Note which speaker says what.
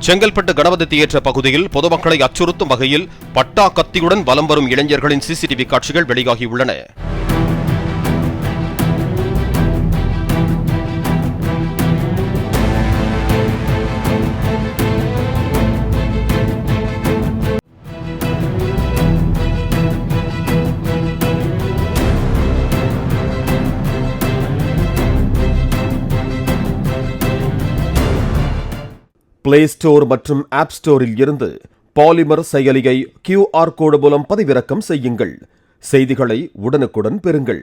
Speaker 1: Chengalpattu Ganapathi theatre பகுதியில் பொதுமக்களை அச்சுறுத்தும் வகையில் பட்டா கத்தியுடன் வலம் வரும் இளைஞர்களின் சிசிடிவி காட்சிகள் வெளியாகியுள்ளன. பிளே ஸ்டோர் மற்றும் ஆப் ஸ்டோரில் இருந்து பாலிமர் செயலியை QR கோடு மூலம் பதிவிறக்கம் செய்யுங்கள். செய்திகளை உடனுக்குடன் பெறுங்கள்.